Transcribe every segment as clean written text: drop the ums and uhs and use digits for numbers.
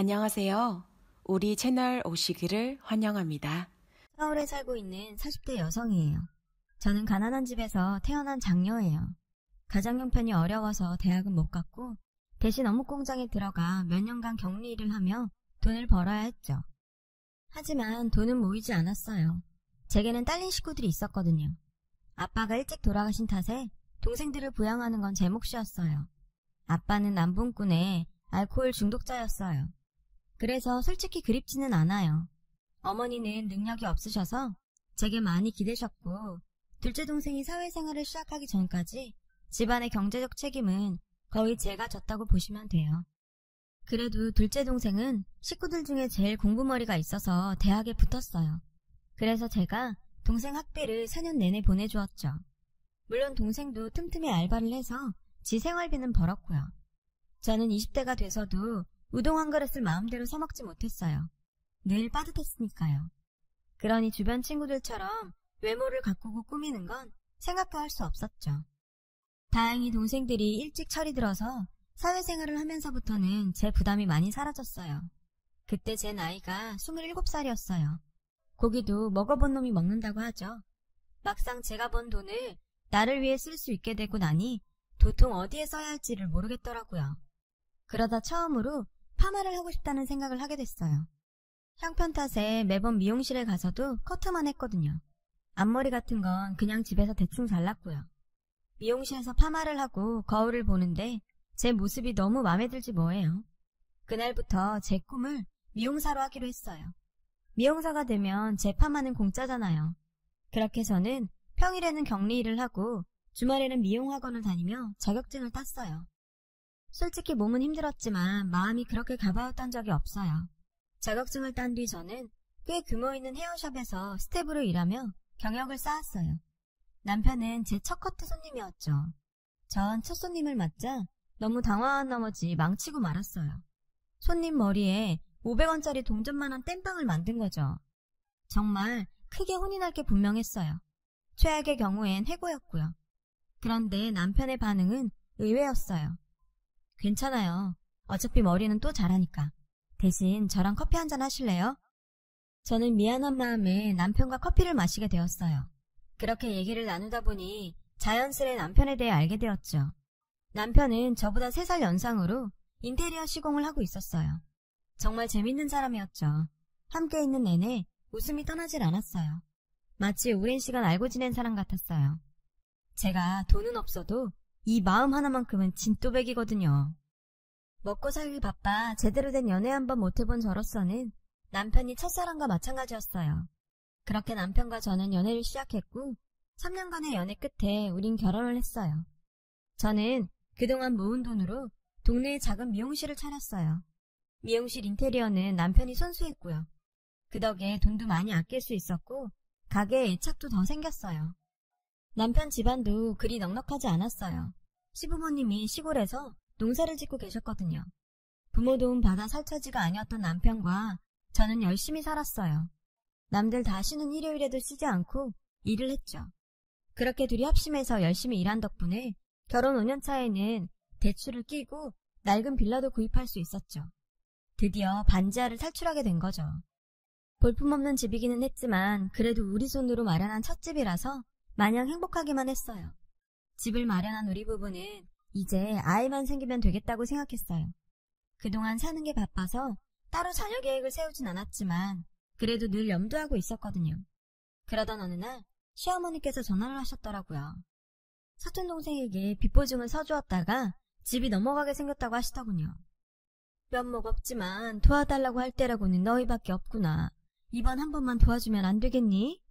안녕하세요. 우리 채널 오시기를 환영합니다. 서울에 살고 있는 40대 여성이에요. 저는 가난한 집에서 태어난 장녀예요. 가정 형편이 어려워서 대학은 못 갔고 대신 어묵공장에 들어가 몇 년간 격리 일을 하며 돈을 벌어야 했죠. 하지만 돈은 모이지 않았어요. 제게는 딸린 식구들이 있었거든요. 아빠가 일찍 돌아가신 탓에 동생들을 부양하는 건 제 몫이었어요. 아빠는 남분꾼에 알코올 중독자였어요. 그래서 솔직히 그립지는 않아요. 어머니는 능력이 없으셔서 제게 많이 기대셨고 둘째 동생이 사회생활을 시작하기 전까지 집안의 경제적 책임은 거의 제가 졌다고 보시면 돼요. 그래도 둘째 동생은 식구들 중에 제일 공부머리가 있어서 대학에 붙었어요. 그래서 제가 동생 학비를 4년 내내 보내주었죠. 물론 동생도 틈틈이 알바를 해서 지 생활비는 벌었고요. 저는 20대가 돼서도 우동 한 그릇을 마음대로 사먹지 못했어요. 늘 빠듯했으니까요. 그러니 주변 친구들처럼 외모를 가꾸고 꾸미는 건 생각도 할 수 없었죠. 다행히 동생들이 일찍 철이 들어서 사회생활을 하면서부터는 제 부담이 많이 사라졌어요. 그때 제 나이가 27살이었어요. 고기도 먹어본 놈이 먹는다고 하죠. 막상 제가 번 돈을 나를 위해 쓸 수 있게 되고 나니 도통 어디에 써야 할지를 모르겠더라고요. 그러다 처음으로 파마를 하고 싶다는 생각을 하게 됐어요. 형편 탓에 매번 미용실에 가서도 커트만 했거든요. 앞머리 같은 건 그냥 집에서 대충 잘랐고요. 미용실에서 파마를 하고 거울을 보는데 제 모습이 너무 마음에 들지 뭐예요. 그날부터 제 꿈을 미용사로 하기로 했어요. 미용사가 되면 제 파마는 공짜잖아요. 그렇게 저는 평일에는 격리 일을 하고 주말에는 미용학원을 다니며 자격증을 땄어요. 솔직히 몸은 힘들었지만 마음이 그렇게 가벼웠던 적이 없어요. 자격증을 딴 뒤 저는 꽤 규모 있는 헤어샵에서 스텝으로 일하며 경력을 쌓았어요. 남편은 제 첫 커트 손님이었죠. 전 첫 손님을 맞자 너무 당황한 나머지 망치고 말았어요. 손님 머리에 500원짜리 동전만한 땜빵을 만든 거죠. 정말 크게 혼이 날 게 분명했어요. 최악의 경우엔 해고였고요. 그런데 남편의 반응은 의외였어요. 괜찮아요. 어차피 머리는 또 자라니까. 대신 저랑 커피 한잔 하실래요? 저는 미안한 마음에 남편과 커피를 마시게 되었어요. 그렇게 얘기를 나누다 보니 자연스레 남편에 대해 알게 되었죠. 남편은 저보다 3살 연상으로 인테리어 시공을 하고 있었어요. 정말 재밌는 사람이었죠. 함께 있는 내내 웃음이 떠나질 않았어요. 마치 오랜 시간 알고 지낸 사람 같았어요. 제가 돈은 없어도 이 마음 하나만큼은 진또백이거든요. 먹고 살기 바빠 제대로 된 연애 한번 못해본 저로서는 남편이 첫사랑과 마찬가지였어요. 그렇게 남편과 저는 연애를 시작했고 3년간의 연애 끝에 우린 결혼을 했어요. 저는 그동안 모은 돈으로 동네에 작은 미용실을 차렸어요. 미용실 인테리어는 남편이 손수했고요. 그 덕에 돈도 많이 아낄 수 있었고 가게에 애착도 더 생겼어요. 남편 집안도 그리 넉넉하지 않았어요. 시부모님이 시골에서 농사를 짓고 계셨거든요. 부모 도움 받아 살 처지가 아니었던 남편과 저는 열심히 살았어요. 남들 다 쉬는 일요일에도 쉬지 않고 일을 했죠. 그렇게 둘이 합심해서 열심히 일한 덕분에 결혼 5년 차에는 대출을 끼고 낡은 빌라도 구입할 수 있었죠. 드디어 반지하를 탈출하게 된 거죠. 볼품없는 집이기는 했지만 그래도 우리 손으로 마련한 첫 집이라서 마냥 행복하기만 했어요. 집을 마련한 우리 부부는 이제 아이만 생기면 되겠다고 생각했어요. 그동안 사는 게 바빠서 따로 자녀 계획을 세우진 않았지만 그래도 늘 염두하고 있었거든요. 그러던 어느 날 시어머니께서 전화를 하셨더라고요. 사촌동생에게 빚보증을 서주었다가 집이 넘어가게 생겼다고 하시더군요. 면목 없지만 도와달라고 할 때라고는 너희밖에 없구나. 이번 한 번만 도와주면 안 되겠니?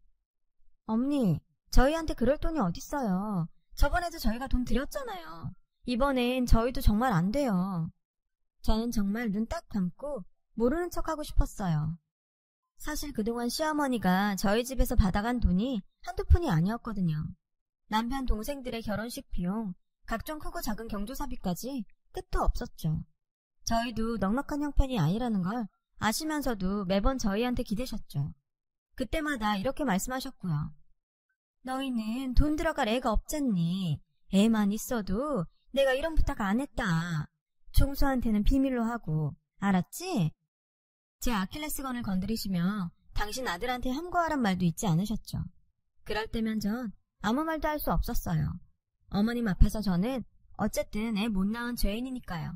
엄니, 저희한테 그럴 돈이 어딨어요. 저번에도 저희가 돈 드렸잖아요. 이번엔 저희도 정말 안 돼요. 저는 정말 눈 딱 감고 모르는 척하고 싶었어요. 사실 그동안 시어머니가 저희 집에서 받아간 돈이 한두 푼이 아니었거든요. 남편 동생들의 결혼식 비용, 각종 크고 작은 경조사비까지 끝도 없었죠. 저희도 넉넉한 형편이 아니라는 걸 아시면서도 매번 저희한테 기대셨죠. 그때마다 이렇게 말씀하셨고요. 너희는 돈 들어갈 애가 없잖니. 애만 있어도 내가 이런 부탁 안 했다. 총수한테는 비밀로 하고 알았지? 제 아킬레스건을 건드리시며 당신 아들한테 함구하란 말도 잊지 않으셨죠. 그럴 때면 전 아무 말도 할 수 없었어요. 어머님 앞에서 저는 어쨌든 애 못 낳은 죄인이니까요.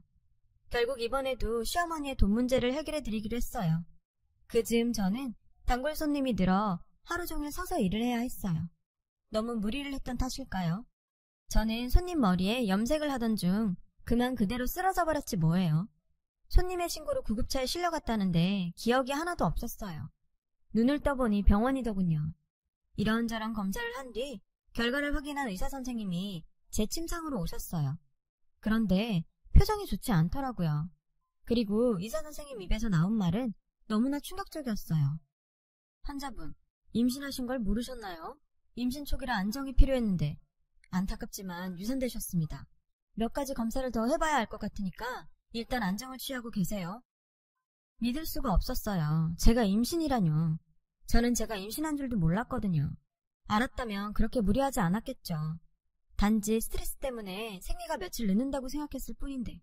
결국 이번에도 시어머니의 돈 문제를 해결해 드리기로 했어요. 그 즈음 저는 단골 손님이 늘어 하루 종일 서서 일을 해야 했어요. 너무 무리를 했던 탓일까요? 저는 손님 머리에 염색을 하던 중 그만 그대로 쓰러져 버렸지 뭐예요. 손님의 신고로 구급차에 실려갔다는데 기억이 하나도 없었어요. 눈을 떠보니 병원이더군요. 이런저런 검사를 한 뒤 결과를 확인한 의사 선생님이 제 침상으로 오셨어요. 그런데 표정이 좋지 않더라고요. 그리고 의사 선생님 입에서 나온 말은 너무나 충격적이었어요. 환자분, 임신하신 걸 모르셨나요? 임신 초기라 안정이 필요했는데 안타깝지만 유산되셨습니다. 몇 가지 검사를 더 해봐야 할 것 같으니까 일단 안정을 취하고 계세요. 믿을 수가 없었어요. 제가 임신이라뇨. 저는 제가 임신한 줄도 몰랐거든요. 알았다면 그렇게 무리하지 않았겠죠. 단지 스트레스 때문에 생리가 며칠 늦는다고 생각했을 뿐인데.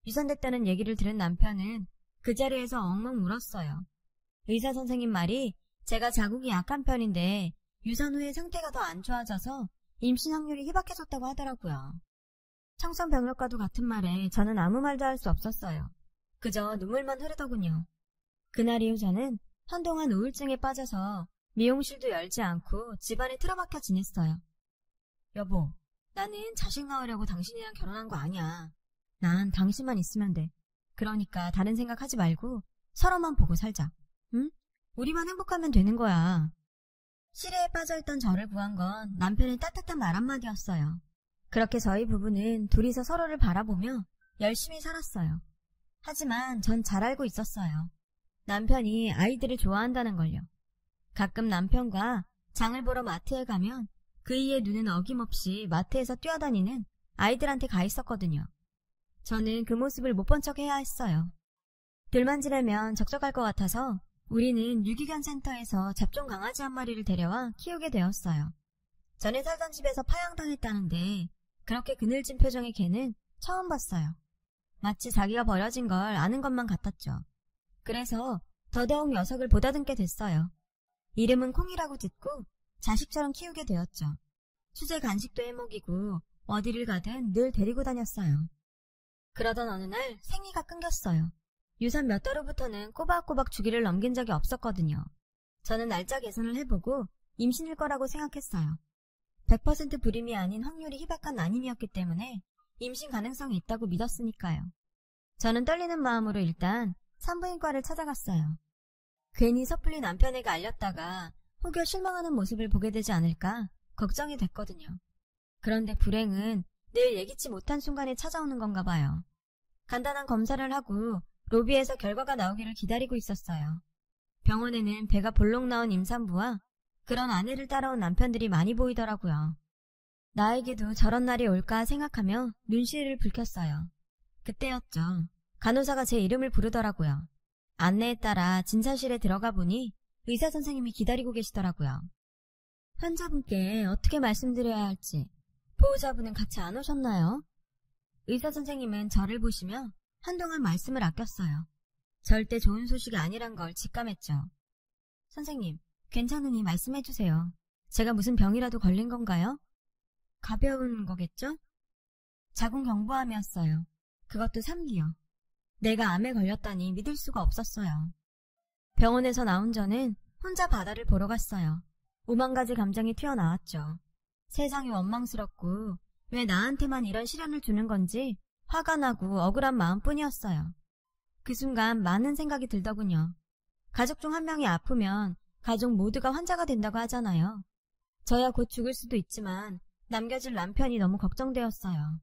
유산됐다는 얘기를 들은 남편은 그 자리에서 엉엉 울었어요. 의사 선생님 말이 제가 자궁이 약한 편인데 유산 후에 상태가 더 안 좋아져서 임신 확률이 희박해졌다고 하더라고요. 청산벽력과도 같은 말에 저는 아무 말도 할 수 없었어요. 그저 눈물만 흐르더군요. 그날 이후 저는 한동안 우울증에 빠져서 미용실도 열지 않고 집안에 틀어박혀 지냈어요. 여보, 나는 자식 낳으려고 당신이랑 결혼한 거 아니야. 난 당신만 있으면 돼. 그러니까 다른 생각하지 말고 서로만 보고 살자. 응? 우리만 행복하면 되는 거야. 시리에 빠져있던 저를 구한 건 남편의 따뜻한 말 한마디였어요. 그렇게 저희 부부는 둘이서 서로를 바라보며 열심히 살았어요. 하지만 전 잘 알고 있었어요. 남편이 아이들을 좋아한다는 걸요. 가끔 남편과 장을 보러 마트에 가면 그이의 눈은 어김없이 마트에서 뛰어다니는 아이들한테 가 있었거든요. 저는 그 모습을 못 본 척 해야 했어요. 둘만 지내면 적적할 것 같아서 우리는 유기견 센터에서 잡종 강아지 한 마리를 데려와 키우게 되었어요. 전에 살던 집에서 파양당했다는데 그렇게 그늘진 표정의 개는 처음 봤어요. 마치 자기가 버려진 걸 아는 것만 같았죠. 그래서 더더욱 녀석을 보다듬게 됐어요. 이름은 콩이라고 짓고 자식처럼 키우게 되었죠. 수제 간식도 해먹이고 어디를 가든 늘 데리고 다녔어요. 그러던 어느 날 생리가 끊겼어요. 유산 몇 달 후부터는 꼬박꼬박 주기를 넘긴 적이 없었거든요. 저는 날짜 계산을 해보고 임신일 거라고 생각했어요. 100% 불임이 아닌 확률이 희박한 아님이었기 때문에 임신 가능성이 있다고 믿었으니까요. 저는 떨리는 마음으로 일단 산부인과를 찾아갔어요. 괜히 섣불리 남편에게 알렸다가 혹여 실망하는 모습을 보게 되지 않을까 걱정이 됐거든요. 그런데 불행은 늘 예기치 못한 순간에 찾아오는 건가 봐요. 간단한 검사를 하고 로비에서 결과가 나오기를 기다리고 있었어요. 병원에는 배가 볼록 나온 임산부와 그런 아내를 따라온 남편들이 많이 보이더라고요. 나에게도 저런 날이 올까 생각하며 눈시울을 붉혔어요. 그때였죠. 간호사가 제 이름을 부르더라고요. 안내에 따라 진찰실에 들어가 보니 의사 선생님이 기다리고 계시더라고요. 환자분께 어떻게 말씀드려야 할지 보호자분은 같이 안 오셨나요? 의사 선생님은 저를 보시며 한동안 말씀을 아꼈어요. 절대 좋은 소식이 아니란 걸 직감했죠. 선생님, 괜찮으니 말씀해주세요. 제가 무슨 병이라도 걸린 건가요? 가벼운 거겠죠? 자궁경부암이었어요. 그것도 3기요. 내가 암에 걸렸다니 믿을 수가 없었어요. 병원에서 나온 저는 혼자 바다를 보러 갔어요. 오만 가지 감정이 튀어나왔죠. 세상이 원망스럽고 왜 나한테만 이런 시련을 주는 건지 화가 나고 억울한 마음뿐이었어요. 그 순간 많은 생각이 들더군요. 가족 중 한 명이 아프면 가족 모두가 환자가 된다고 하잖아요. 저야 곧 죽을 수도 있지만 남겨질 남편이 너무 걱정되었어요.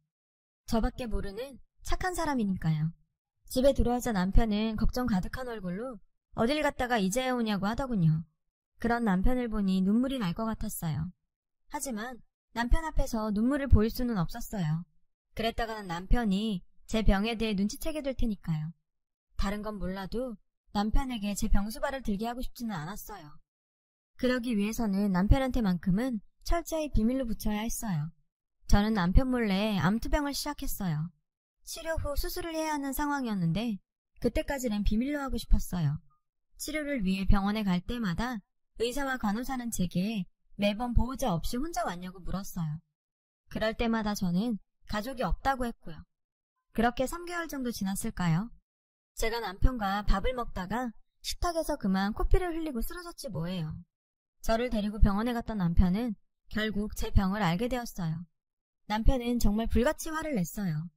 저밖에 모르는 착한 사람이니까요. 집에 들어오자 남편은 걱정 가득한 얼굴로 어딜 갔다가 이제야 오냐고 하더군요. 그런 남편을 보니 눈물이 날 것 같았어요. 하지만 남편 앞에서 눈물을 보일 수는 없었어요. 그랬다가는 남편이 제 병에 대해 눈치채게 될 테니까요. 다른 건 몰라도 남편에게 제 병수발을 들게 하고 싶지는 않았어요. 그러기 위해서는 남편한테만큼은 철저히 비밀로 붙여야 했어요. 저는 남편 몰래 암투병을 시작했어요. 치료 후 수술을 해야 하는 상황이었는데 그때까지는 비밀로 하고 싶었어요. 치료를 위해 병원에 갈 때마다 의사와 간호사는 제게 매번 보호자 없이 혼자 왔냐고 물었어요. 그럴 때마다 저는 가족이 없다고 했고요. 그렇게 3개월 정도 지났을까요? 제가 남편과 밥을 먹다가 식탁에서 그만 코피를 흘리고 쓰러졌지 뭐예요. 저를 데리고 병원에 갔던 남편은 결국 제 병을 알게 되었어요. 남편은 정말 불같이 화를 냈어요.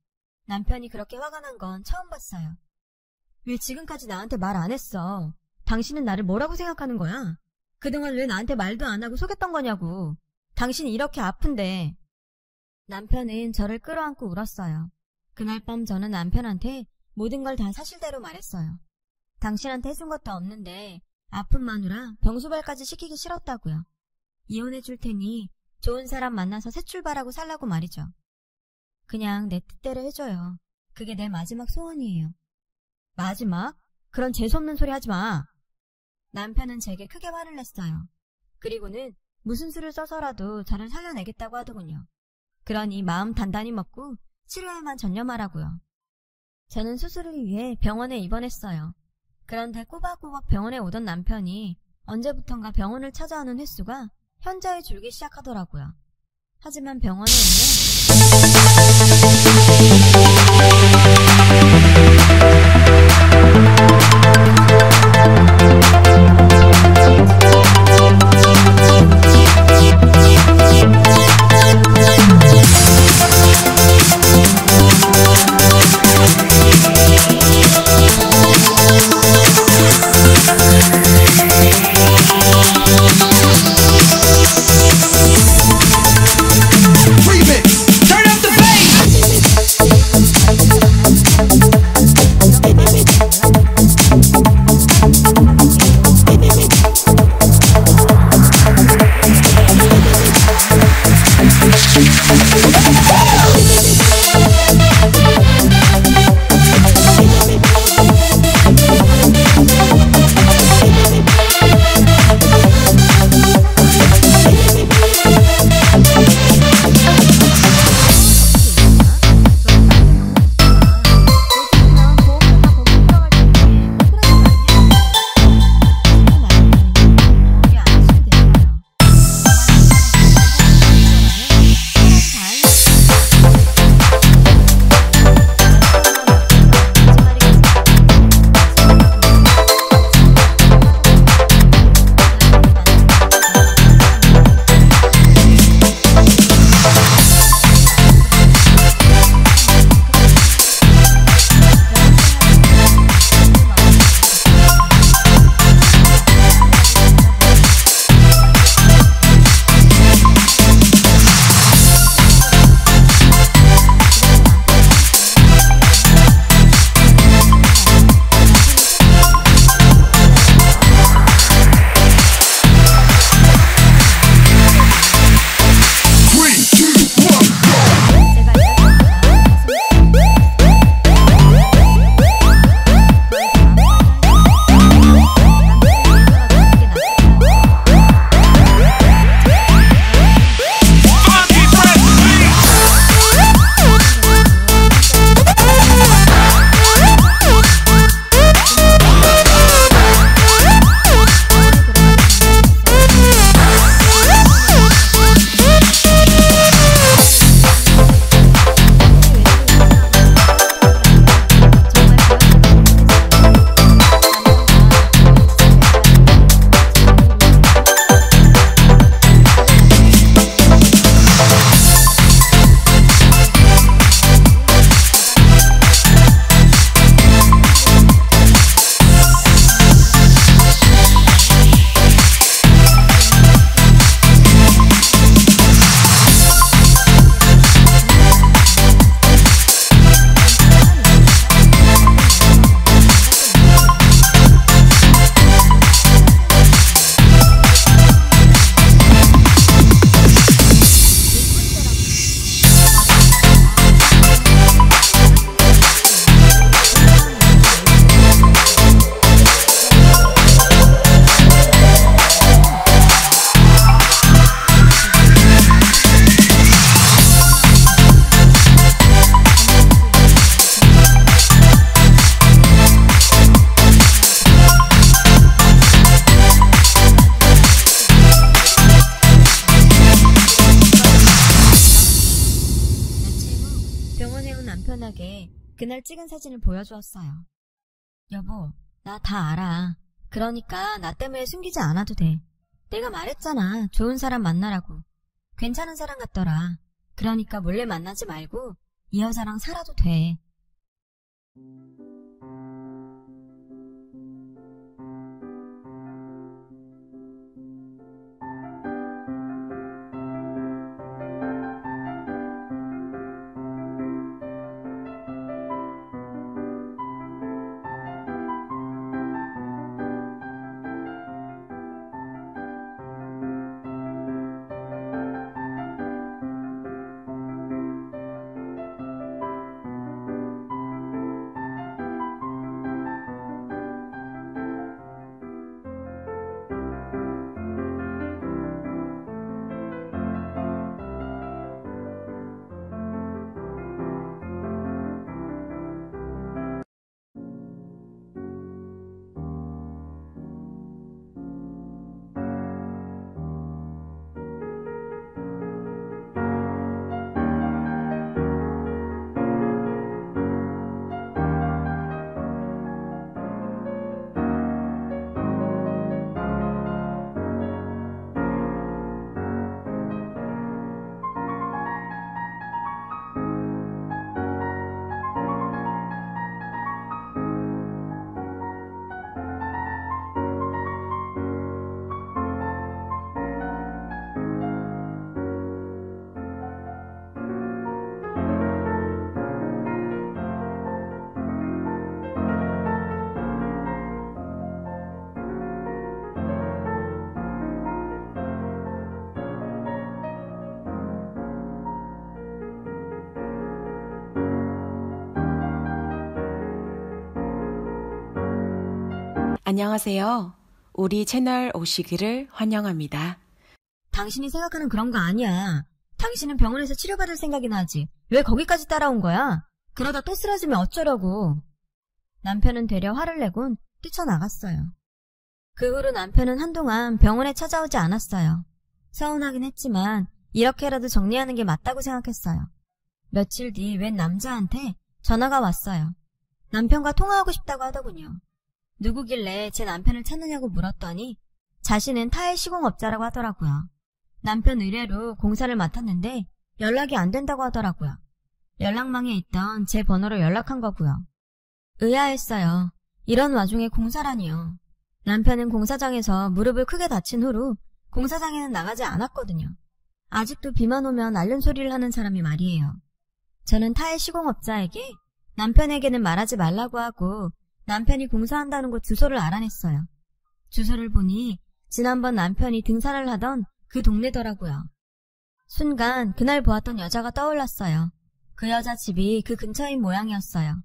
남편이 그렇게 화가 난 건 처음 봤어요. 왜 지금까지 나한테 말 안 했어? 당신은 나를 뭐라고 생각하는 거야? 그동안 왜 나한테 말도 안 하고 속였던 거냐고. 당신이 이렇게 아픈데. 남편은 저를 끌어안고 울었어요. 그날 밤 저는 남편한테 모든 걸 다 사실대로 말했어요. 당신한테 해준 것도 없는데 아픈 마누라 병수발까지 시키기 싫었다고요. 이혼해 줄 테니 좋은 사람 만나서 새 출발하고 살라고 말이죠. 그냥 내 뜻대로 해줘요. 그게 내 마지막 소원이에요. 마지막? 그런 재수없는 소리 하지 마. 남편은 제게 크게 화를 냈어요. 그리고는 무슨 수를 써서라도 저를 살려내겠다고 하더군요. 그러니 마음 단단히 먹고 치료에만 전념하라고요. 저는 수술을 위해 병원에 입원했어요. 그런데 꼬박꼬박 병원에 오던 남편이 언제부턴가 병원을 찾아오는 횟수가 현저히 줄기 시작하더라고요. 하지만 병원에 Remix, turn up the bass. 그날 찍은 사진을 보여주었어요. 여보, 나 다 알아. 그러니까 나 때문에 숨기지 않아도 돼. 내가 말했잖아. 좋은 사람 만나라고. 괜찮은 사람 같더라. 그러니까 몰래 만나지 말고 이 여자랑 살아도 돼. 안녕하세요. 우리 채널 오시기를 환영합니다. 당신이 생각하는 그런 거 아니야. 당신은 병원에서 치료받을 생각이나 하지. 왜 거기까지 따라온 거야? 그러다 또 쓰러지면 어쩌려고. 남편은 되려 화를 내곤 뛰쳐나갔어요. 그 후로 남편은 한동안 병원에 찾아오지 않았어요. 서운하긴 했지만 이렇게라도 정리하는 게 맞다고 생각했어요. 며칠 뒤 웬 남자한테 전화가 왔어요. 남편과 통화하고 싶다고 하더군요. 누구길래 제 남편을 찾느냐고 물었더니 자신은 타일 시공업자라고 하더라고요. 남편 의뢰로 공사를 맡았는데 연락이 안 된다고 하더라고요. 연락망에 있던 제 번호로 연락한 거고요. 의아했어요. 이런 와중에 공사라니요. 남편은 공사장에서 무릎을 크게 다친 후로 공사장에는 나가지 않았거든요. 아직도 비만 오면 앓는 소리를 하는 사람이 말이에요. 저는 타일 시공업자에게 남편에게는 말하지 말라고 하고 남편이 공사한다는 곳 주소를 알아냈어요. 주소를 보니 지난번 남편이 등산을 하던 그 동네더라고요. 순간 그날 보았던 여자가 떠올랐어요. 그 여자 집이 그 근처인 모양이었어요.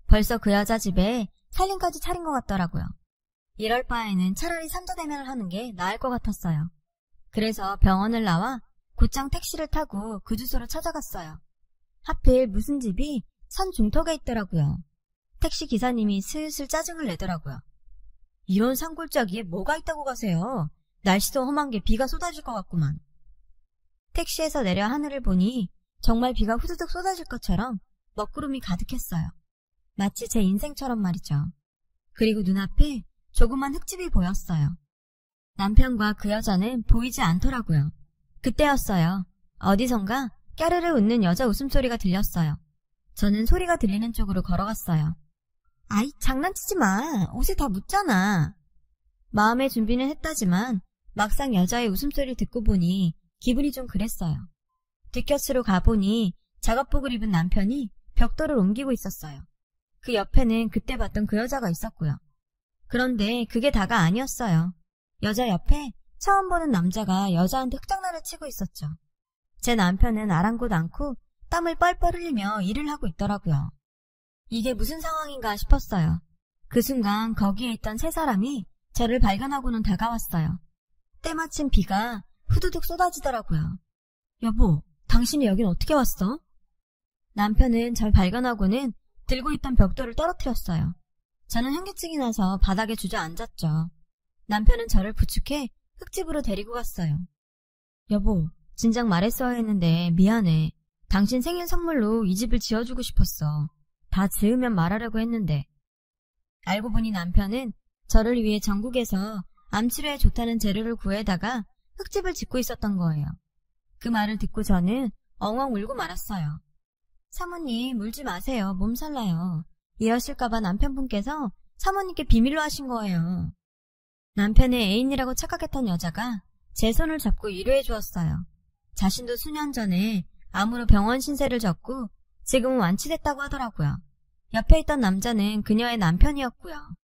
벌써 그 여자 집에 살림까지 차린 것 같더라고요. 이럴 바에는 차라리 산자대면을 하는 게 나을 것 같았어요. 그래서 병원을 나와 곧장 택시를 타고 그 주소로 찾아갔어요. 하필 무슨 집이 산 중턱에 있더라고요. 택시 기사님이 슬슬 짜증을 내더라고요. 이런 산골짜기에 뭐가 있다고 가세요? 날씨도 험한 게 비가 쏟아질 것 같구만. 택시에서 내려 하늘을 보니 정말 비가 후두둑 쏟아질 것처럼 먹구름이 가득했어요. 마치 제 인생처럼 말이죠. 그리고 눈앞에 조그만 흙집이 보였어요. 남편과 그 여자는 보이지 않더라고요. 그때였어요. 어디선가 까르르 웃는 여자 웃음소리가 들렸어요. 저는 소리가 들리는 쪽으로 걸어갔어요. 아이, 장난치지 마. 옷에 다 묻잖아. 마음의 준비는 했다지만 막상 여자의 웃음소리를 듣고 보니 기분이 좀 그랬어요. 뒷곁으로 가보니 작업복을 입은 남편이 벽돌을 옮기고 있었어요. 그 옆에는 그때 봤던 그 여자가 있었고요. 그런데 그게 다가 아니었어요. 여자 옆에 처음 보는 남자가 여자한테 흙장난을 치고 있었죠. 제 남편은 아랑곳 않고 땀을 뻘뻘 흘리며 일을 하고 있더라고요. 이게 무슨 상황인가 싶었어요. 그 순간 거기에 있던 세 사람이 저를 발견하고는 다가왔어요. 때마침 비가 후두둑 쏟아지더라고요. 여보, 당신이 여긴 어떻게 왔어? 남편은 절 발견하고는 들고 있던 벽돌을 떨어뜨렸어요. 저는 현기증이 나서 바닥에 주저앉았죠. 남편은 저를 부축해 흙집으로 데리고 갔어요. 여보, 진작 말했어야 했는데 미안해. 당신 생일 선물로 이 집을 지어주고 싶었어. 다 지으면 말하려고 했는데 알고 보니 남편은 저를 위해 전국에서 암치료에 좋다는 재료를 구해다가 흙집을 짓고 있었던 거예요. 그 말을 듣고 저는 엉엉 울고 말았어요. 사모님, 울지 마세요. 몸살 나요. 이러실까봐 남편분께서 사모님께 비밀로 하신 거예요. 남편의 애인이라고 착각했던 여자가 제 손을 잡고 위로해 주었어요. 자신도 수년 전에 암으로 병원 신세를 졌고 지금은 완치됐다고 하더라고요. 옆에 있던 남자는 그녀의 남편이었고요.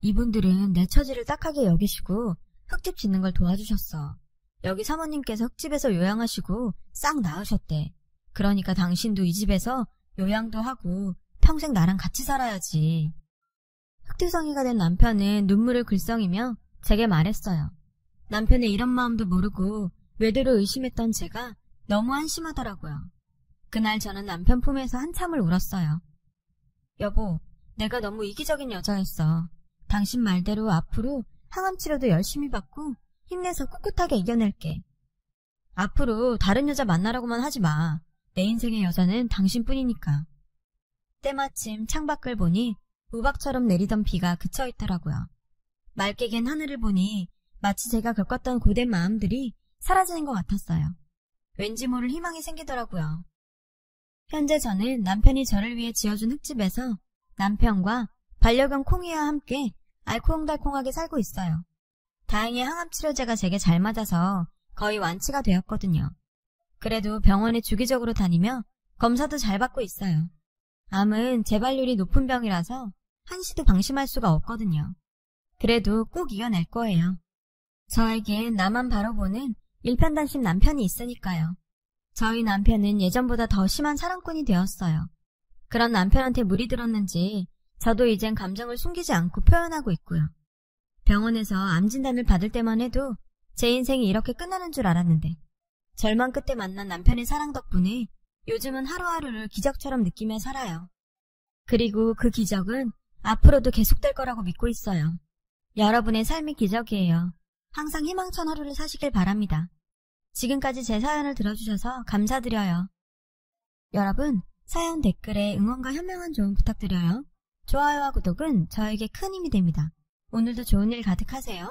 이분들은 내 처지를 딱하게 여기시고 흙집 짓는 걸 도와주셨어. 여기 사모님께서 흙집에서 요양하시고 싹 나으셨대. 그러니까 당신도 이 집에서 요양도 하고 평생 나랑 같이 살아야지. 흙투성이가 된 남편은 눈물을 글썽이며 제게 말했어요. 남편의 이런 마음도 모르고 외도를 의심했던 제가 너무 한심하더라고요. 그날 저는 남편 품에서 한참을 울었어요. 여보, 내가 너무 이기적인 여자였어. 당신 말대로 앞으로 항암 치료도 열심히 받고 힘내서 꿋꿋하게 이겨낼게. 앞으로 다른 여자 만나라고만 하지 마. 내 인생의 여자는 당신뿐이니까. 때마침 창밖을 보니 우박처럼 내리던 비가 그쳐있더라고요. 맑게 갠 하늘을 보니 마치 제가 겪었던 고된 마음들이 사라지는 것 같았어요. 왠지 모를 희망이 생기더라고요. 현재 저는 남편이 저를 위해 지어준 흙집에서 남편과 반려견 콩이와 함께 알콩달콩하게 살고 있어요. 다행히 항암치료제가 제게 잘 맞아서 거의 완치가 되었거든요. 그래도 병원에 주기적으로 다니며 검사도 잘 받고 있어요. 암은 재발률이 높은 병이라서 한시도 방심할 수가 없거든요. 그래도 꼭 이겨낼 거예요. 저에겐 나만 바로 보는 일편단심 남편이 있으니까요. 저희 남편은 예전보다 더 심한 사랑꾼이 되었어요. 그런 남편한테 물이 들었는지 저도 이젠 감정을 숨기지 않고 표현하고 있고요. 병원에서 암 진단을 받을 때만 해도 제 인생이 이렇게 끝나는 줄 알았는데 절망 끝에 만난 남편의 사랑 덕분에 요즘은 하루하루를 기적처럼 느끼며 살아요. 그리고 그 기적은 앞으로도 계속될 거라고 믿고 있어요. 여러분의 삶이 기적이에요. 항상 희망찬 하루를 사시길 바랍니다. 지금까지 제 사연을 들어주셔서 감사드려요. 여러분, 사연 댓글에 응원과 현명한 조언 부탁드려요. 좋아요와 구독은 저에게 큰 힘이 됩니다. 오늘도 좋은 일 가득하세요.